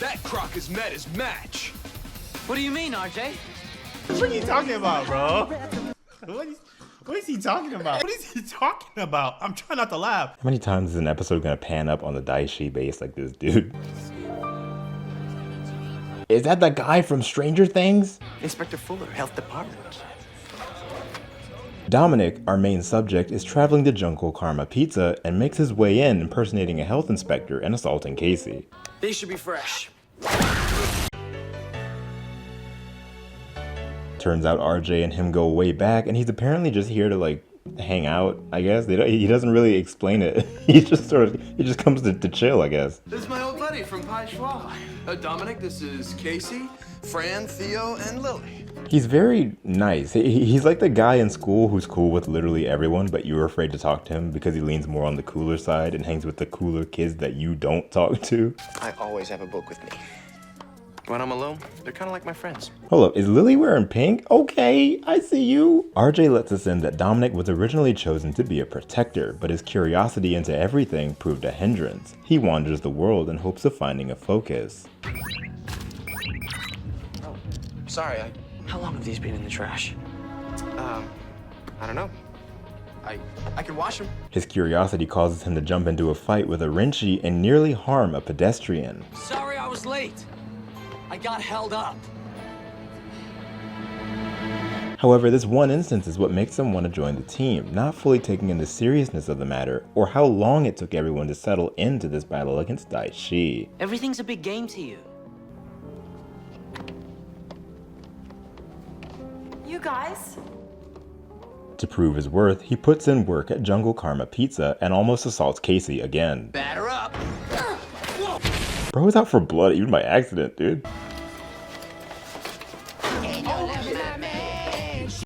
That croc has met his match. What do you mean, RJ? What are you talking about, bro? What is he talking about? What is he talking about? I'm trying not to laugh. How many times is an episode gonna pan up on the Daishi base like this dude? Is that the guy from Stranger Things? Inspector Fuller, Health Department. Dominic, our main subject, is traveling to Jungle Karma Pizza and makes his way in impersonating a health inspector and assaulting Casey. They should be fresh. Turns out RJ and him go way back, and he's apparently just here to like hang out, I guess. He doesn't really explain it. He just comes to chill, I guess. This is my old buddy from Pai Schwa. Dominic, this is Casey, Fran, Theo, and Lily. He's very nice. He's like the guy in school who's cool with literally everyone, but you're afraid to talk to him because he leans more on the cooler side and hangs with the cooler kids that you don't talk to. I always have a book with me. When I'm alone, they're kind of like my friends. Hold up, is Lily wearing pink? Okay, I see you. RJ lets us in that Dominic was originally chosen to be a protector, but his curiosity into everything proved a hindrance. He wanders the world in hopes of finding a focus. Oh, sorry, How long have these been in the trash? I don't know. I can wash them. His curiosity causes him to jump into a fight with a wrenchy and nearly harm a pedestrian. Sorry I was late. I got held up. However, this one instance is what makes him want to join the team, not fully taking in the seriousness of the matter or how long it took everyone to settle into this battle against Daishi. Everything's a big game to you. You guys? To prove his worth, he puts in work at Jungle Karma Pizza and almost assaults Casey again. Batter up. Bro is out for blood even by accident, dude.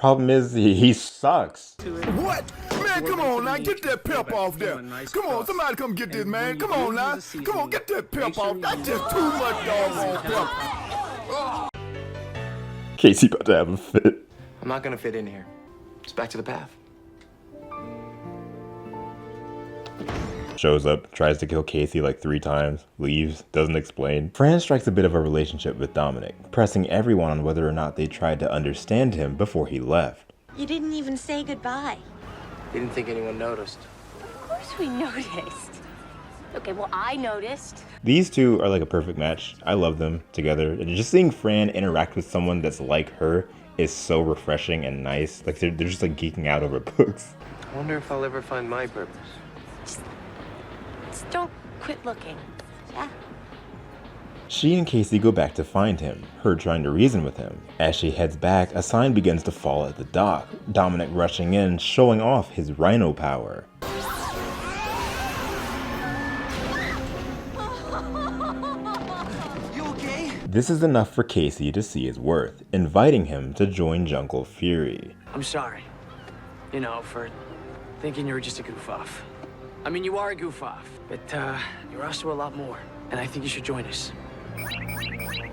Problem is, he sucks. What? Man, come on now, get that pep off there. Come on, somebody come get this, man. Come on now. Come on, get that pep off. That's just too much doggone pep. Casey about to have a fit. I'm not gonna fit in here. It's back to the path. Shows up, tries to kill Casey like 3 times, leaves, doesn't explain. Fran strikes a bit of a relationship with Dominic, pressing everyone on whether or not they tried to understand him before he left. You didn't even say goodbye. Didn't think anyone noticed. Of course we noticed. Okay, well, I noticed. These two are like a perfect match. I love them together. And just seeing Fran interact with someone that's like her is so refreshing and nice. Like they're just like geeking out over books. I wonder if I'll ever find my purpose. Just don't quit looking. Yeah. She and Casey go back to find him, her trying to reason with him. As she heads back, a sign begins to fall at the dock, Dominic rushing in, showing off his Rhino power. You okay? This is enough for Casey to see his worth, inviting him to join Jungle Fury. I'm sorry. You know, for thinking you were just a goof off. I mean, you are a goof off, but you're also a lot more, and I think you should join us.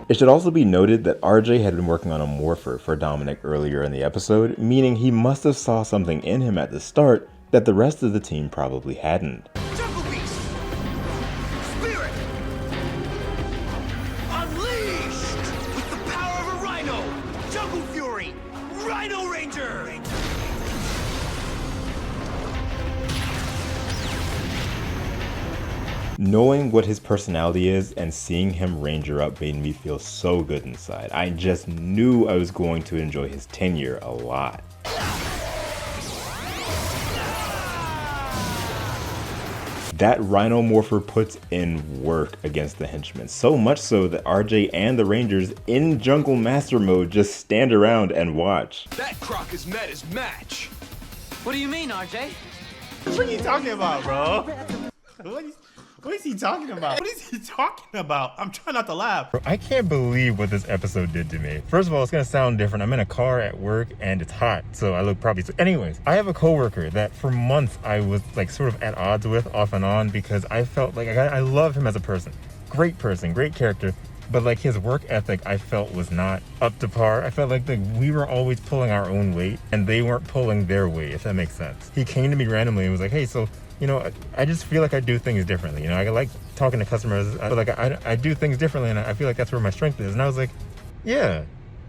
It should also be noted that RJ had been working on a morpher for Dominic earlier in the episode, meaning he must have saw something in him at the start that the rest of the team probably hadn't. Jungle Beast! Spirit! Unleashed! With the power of a Rhino! Jungle Fury! Rhino Ranger! Knowing what his personality is and seeing him ranger up made me feel so good inside. I just knew I was going to enjoy his tenure a lot. That Rhino Morpher puts in work against the henchmen, so much so that RJ and the Rangers in Jungle Master mode just stand around and watch. That croc has met his match. What do you mean, RJ? What are you talking about, bro? What is he talking about? What is he talking about? I'm trying not to laugh. Bro, I can't believe what this episode did to me. First of all, it's gonna sound different. I'm in a car at work and it's hot, so I look probably... Anyways, I have a coworker that for months I was like sort of at odds with off and on because I felt like I love him as a person, great character. But like his work ethic, I felt was not up to par. I felt like we were always pulling our own weight and they weren't pulling their weight, if that makes sense. He came to me randomly and was like, hey, so, you know, I just feel like I do things differently. You know, I like talking to customers, I feel like I do things differently, and I feel like that's where my strength is. And I was like, yeah,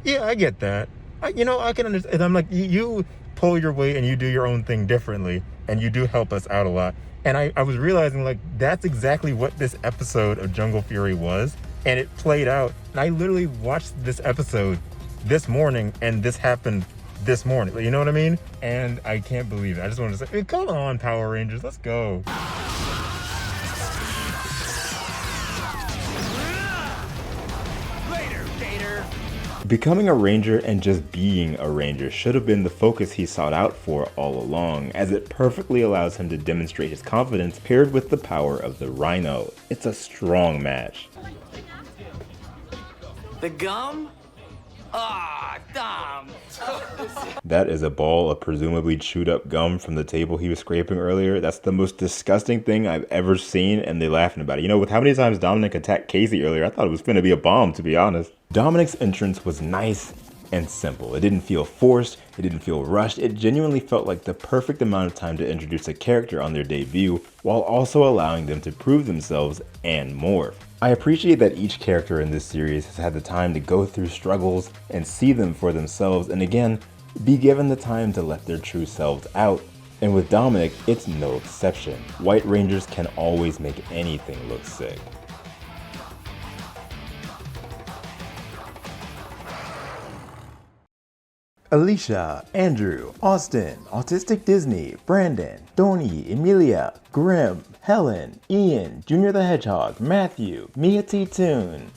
I get that. I can understand. And I'm like, you pull your weight and you do your own thing differently, and you do help us out a lot. And I was realizing, like, that's exactly what this episode of Jungle Fury was, and it played out. And I literally watched this episode this morning, and this happened this morning. You know what I mean? And I can't believe it. I just wanted to say, hey, come on, Power Rangers, let's go. Becoming a ranger and just being a ranger should have been the focus he sought out for all along, as it perfectly allows him to demonstrate his confidence paired with the power of the Rhino. It's a strong match. The gum? Ah, Dom. That is a ball of presumably chewed up gum from the table he was scraping earlier. That's the most disgusting thing I've ever seen, and they're laughing about it. You know, with how many times Dominic attacked Casey earlier, I thought it was gonna be a bomb, to be honest. Dominic's entrance was nice and simple. It didn't feel forced, it didn't feel rushed. It genuinely felt like the perfect amount of time to introduce a character on their debut, while also allowing them to prove themselves and more. I appreciate that each character in this series has had the time to go through struggles and see them for themselves, and again, be given the time to let their true selves out. And with Dominic, it's no exception. White Rangers can always make anything look sick. Alicia, Andrew, Austin, Autistic Disney, Brandon, Donnie, Emilia, Grim, Helen, Ian, Junior the Hedgehog, Matthew, Mia T. Toon,